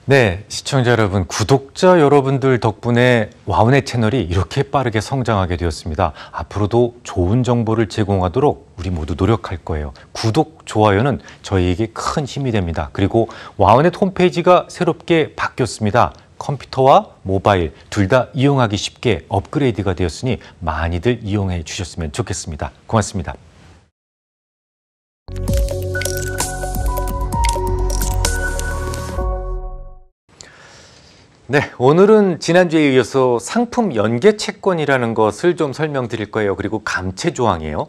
네, 시청자 여러분, 구독자 여러분들 덕분에 와우넷 채널이 이렇게 빠르게 성장하게 되었습니다. 앞으로도 좋은 정보를 제공하도록 우리 모두 노력할 거예요. 구독, 좋아요는 저희에게 큰 힘이 됩니다. 그리고 와우넷 홈페이지가 새롭게 바뀌었습니다. 컴퓨터와 모바일 둘 다 이용하기 쉽게 업그레이드가 되었으니 많이들 이용해 주셨으면 좋겠습니다. 고맙습니다. 네, 오늘은 지난주에 이어서 상품 연계 채권이라는 것을 좀 설명드릴 거예요. 그리고 감채 조항이에요.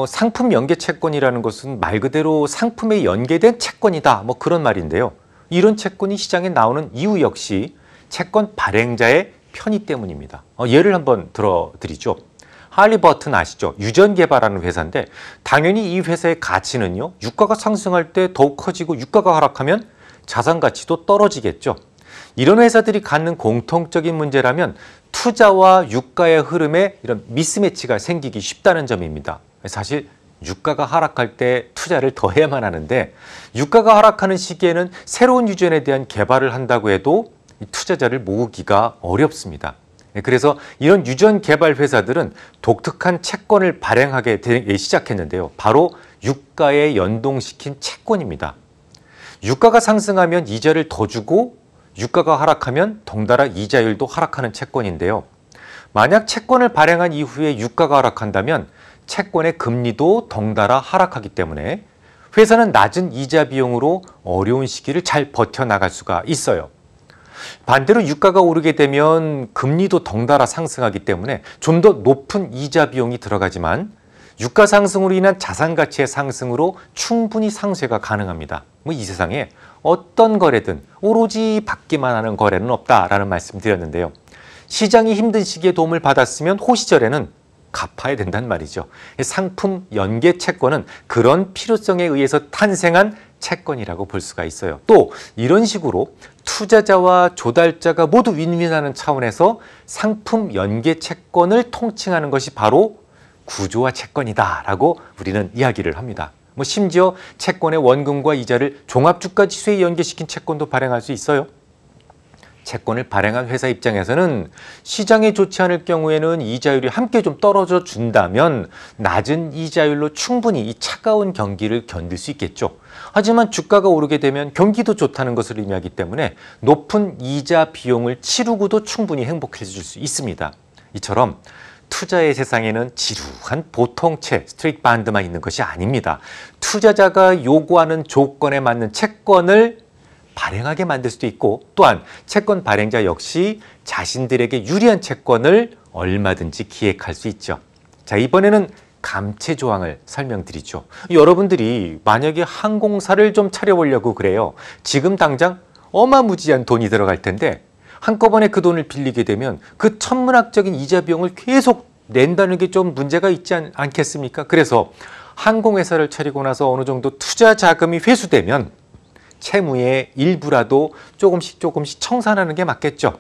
상품 연계 채권이라는 것은 말 그대로 상품에 연계된 채권이다. 뭐 그런 말인데요. 이런 채권이 시장에 나오는 이유 역시 채권 발행자의 편의 때문입니다. 예를 한번 들어드리죠. 할리버튼 아시죠? 유전개발하는 회사인데 당연히 이 회사의 가치는요. 유가가 상승할 때 더욱 커지고 유가가 하락하면 자산 가치도 떨어지겠죠. 이런 회사들이 갖는 공통적인 문제라면 투자와 유가의 흐름에 이런 미스매치가 생기기 쉽다는 점입니다. 사실 유가가 하락할 때 투자를 더 해야만 하는데 유가가 하락하는 시기에는 새로운 유전에 대한 개발을 한다고 해도 투자자를 모으기가 어렵습니다. 그래서 이런 유전 개발 회사들은 독특한 채권을 발행하게 시작했는데요. 바로 유가에 연동시킨 채권입니다. 유가가 상승하면 이자를 더 주고 유가가 하락하면 덩달아 이자율도 하락하는 채권인데요. 만약 채권을 발행한 이후에 유가가 하락한다면 채권의 금리도 덩달아 하락하기 때문에 회사는 낮은 이자 비용으로 어려운 시기를 잘 버텨나갈 수가 있어요. 반대로 유가가 오르게 되면 금리도 덩달아 상승하기 때문에 좀 더 높은 이자 비용이 들어가지만 유가 상승으로 인한 자산 가치의 상승으로 충분히 상쇄가 가능합니다. 이 세상에 어떤 거래든 오로지 받기만 하는 거래는 없다라는 말씀 드렸는데요. 시장이 힘든 시기에 도움을 받았으면 호시절에는 갚아야 된단 말이죠. 상품 연계 채권은 그런 필요성에 의해서 탄생한 채권이라고 볼 수가 있어요. 또 이런 식으로 투자자와 조달자가 모두 윈윈하는 차원에서 상품 연계 채권을 통칭하는 것이 바로 구조화 채권이다라고 우리는 이야기를 합니다. 심지어 채권의 원금과 이자를 종합주가지수에 연계시킨 채권도 발행할 수 있어요. 채권을 발행한 회사 입장에서는 시장에 좋지 않을 경우에는 이자율이 함께 좀 떨어져 준다면 낮은 이자율로 충분히 이 차가운 경기를 견딜 수 있겠죠. 하지만 주가가 오르게 되면 경기도 좋다는 것을 의미하기 때문에 높은 이자 비용을 치르고도 충분히 행복해질 수 있습니다. 이처럼 투자의 세상에는 지루한 보통채, 스트레이트 반드만 있는 것이 아닙니다. 투자자가 요구하는 조건에 맞는 채권을 발행하게 만들 수도 있고 또한 채권 발행자 역시 자신들에게 유리한 채권을 얼마든지 기획할 수 있죠. 자, 이번에는 감채 조항을 설명드리죠. 여러분들이 만약에 항공사를 좀 차려보려고 그래요. 지금 당장 어마무지한 돈이 들어갈 텐데 한꺼번에 그 돈을 빌리게 되면 그 천문학적인 이자 비용을 계속 낸다는 게 좀 문제가 있지 않겠습니까? 그래서 항공회사를 차리고 나서 어느 정도 투자 자금이 회수되면 채무의 일부라도 조금씩 청산하는 게 맞겠죠.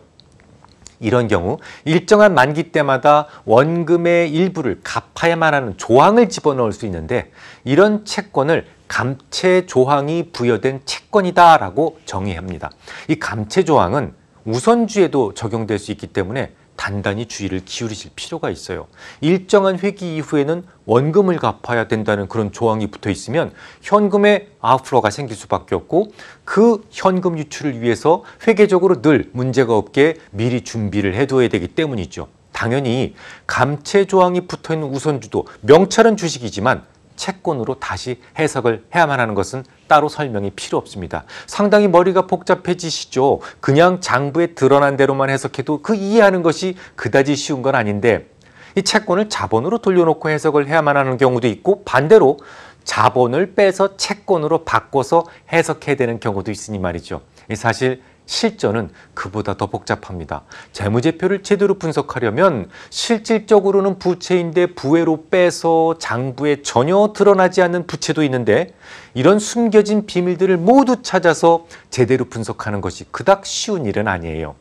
이런 경우 일정한 만기 때마다 원금의 일부를 갚아야만 하는 조항을 집어넣을 수 있는데 이런 채권을 감채 조항이 부여된 채권이다라고 정의합니다. 이 감채 조항은 우선주에도 적용될 수 있기 때문에 단단히 주의를 기울이실 필요가 있어요. 일정한 회기 이후에는 원금을 갚아야 된다는 그런 조항이 붙어 있으면 현금의 아웃플로가 생길 수밖에 없고 그 현금 유출을 위해서 회계적으로 늘 문제가 없게 미리 준비를 해둬야 되기 때문이죠. 당연히 감채 조항이 붙어 있는 우선주도 명찰은 주식이지만 채권으로 다시 해석을 해야만 하는 것은 따로 설명이 필요 없습니다. 상당히 머리가 복잡해지시죠. 그냥 장부에 드러난 대로만 해석해도 그 이해하는 것이 그다지 쉬운 건 아닌데 이 채권을 자본으로 돌려놓고 해석을 해야만 하는 경우도 있고 반대로 자본을 빼서 채권으로 바꿔서 해석해야 되는 경우도 있으니 말이죠. 사실 실전은 그보다 더 복잡합니다. 재무제표를 제대로 분석하려면 실질적으로는 부채인데 부회로 빼서 장부에 전혀 드러나지 않는 부채도 있는데 이런 숨겨진 비밀들을 모두 찾아서 제대로 분석하는 것이 그닥 쉬운 일은 아니에요.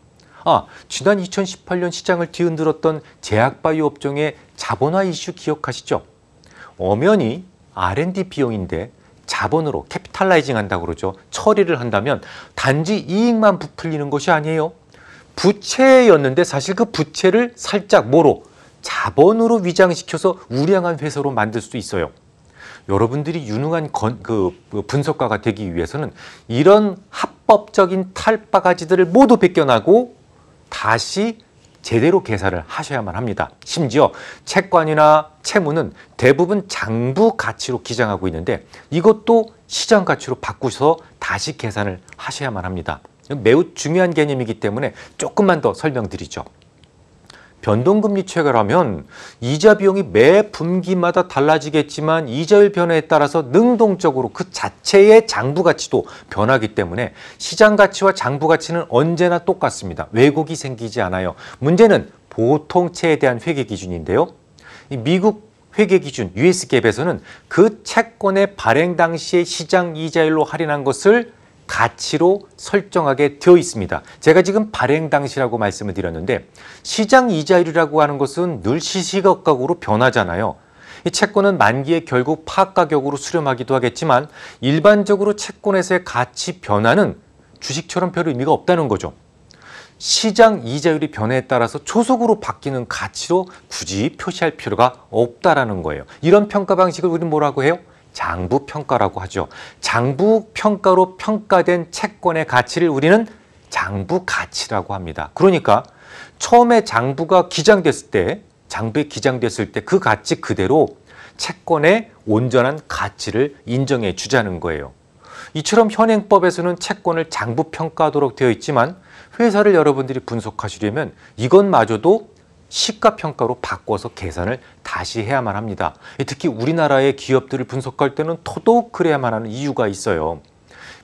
지난 2018년 시장을 뒤흔들었던 제약바이오 업종의 자본화 이슈 기억하시죠? 엄연히 R&D 비용인데 자본으로 캐피탈라이징 한다고 그러죠. 처리를 한다면 단지 이익만 부풀리는 것이 아니에요. 부채였는데 사실 그 부채를 살짝 뭐로? 자본으로 위장시켜서 우량한 회사로 만들 수도 있어요. 여러분들이 유능한 분석가가 되기 위해서는 이런 합법적인 탈바가지들을 모두 벗겨나고 다시 제대로 계산을 하셔야만 합니다. 심지어 채권이나 채무는 대부분 장부 가치로 기장하고 있는데 이것도 시장 가치로 바꾸셔서 다시 계산을 하셔야만 합니다. 매우 중요한 개념이기 때문에 조금만 더 설명드리죠. 변동금리 체결하면 이자 비용이 매 분기마다 달라지겠지만 이자율 변화에 따라서 능동적으로 그 자체의 장부 가치도 변하기 때문에 시장 가치와 장부 가치는 언제나 똑같습니다. 왜곡이 생기지 않아요. 문제는 보통채에 대한 회계 기준인데요. 이 미국 회계 기준 US 갭에서는 그 채권의 발행 당시의 시장 이자율로 할인한 것을 가치로 설정하게 되어 있습니다. 제가 지금 발행 당시라고 말씀을 드렸는데 시장 이자율이라고 하는 것은 늘 시시각각으로 변하잖아요. 이 채권은 만기에 결국 파악 가격으로 수렴하기도 하겠지만 일반적으로 채권에서의 가치 변화는 주식처럼 별 의미가 없다는 거죠. 시장 이자율이 변화에 따라서 초속으로 바뀌는 가치로 굳이 표시할 필요가 없다라는 거예요. 이런 평가 방식을 우리는 뭐라고 해요? 장부 평가라고 하죠. 장부 평가로 평가된 채권의 가치를 우리는 장부 가치라고 합니다. 그러니까 처음에 장부가 기장됐을 때, 장부에 기장됐을 때 그 가치 그대로 채권의 온전한 가치를 인정해 주자는 거예요. 이처럼 현행법에서는 채권을 장부 평가하도록 되어 있지만 회사를 여러분들이 분석하시려면 이것마저도 시가평가로 바꿔서 계산을 다시 해야만 합니다. 특히 우리나라의 기업들을 분석할 때는 더더욱 그래야만 하는 이유가 있어요.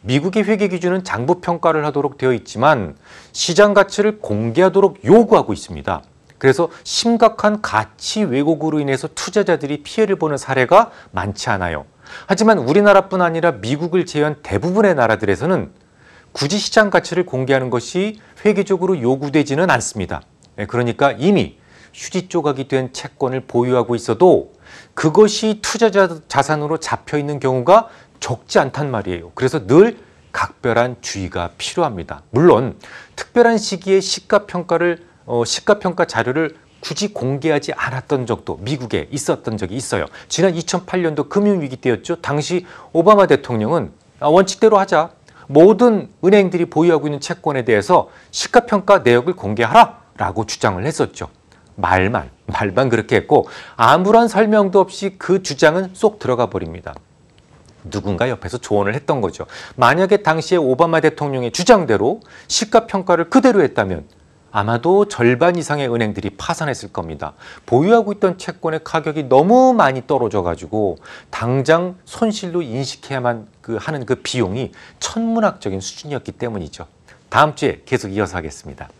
미국의 회계 기준은 장부평가를 하도록 되어 있지만 시장 가치를 공개하도록 요구하고 있습니다. 그래서 심각한 가치 왜곡으로 인해서 투자자들이 피해를 보는 사례가 많지 않아요. 하지만 우리나라뿐 아니라 미국을 제외한 대부분의 나라들에서는 굳이 시장 가치를 공개하는 것이 회계적으로 요구되지는 않습니다. 그러니까 이미 휴지 조각이 된 채권을 보유하고 있어도 그것이 투자자 자산으로 잡혀 있는 경우가 적지 않단 말이에요. 그래서 늘 각별한 주의가 필요합니다. 물론 특별한 시기에 시가평가 자료를 굳이 공개하지 않았던 적도 미국에 있었던 적이 있어요. 지난 2008년도 금융위기 때였죠. 당시 오바마 대통령은 원칙대로 하자. 모든 은행들이 보유하고 있는 채권에 대해서 시가평가 내역을 공개하라 라고 주장을 했었죠. 말만 그렇게 했고 아무런 설명도 없이 그 주장은 쏙 들어가 버립니다. 누군가 옆에서 조언을 했던 거죠. 만약에 당시에 오바마 대통령의 주장대로 시가평가를 그대로 했다면 아마도 절반 이상의 은행들이 파산했을 겁니다. 보유하고 있던 채권의 가격이 너무 많이 떨어져 가지고 당장 손실로 인식해야만 하는 그 비용이 천문학적인 수준이었기 때문이죠. 다음 주에 계속 이어서 하겠습니다.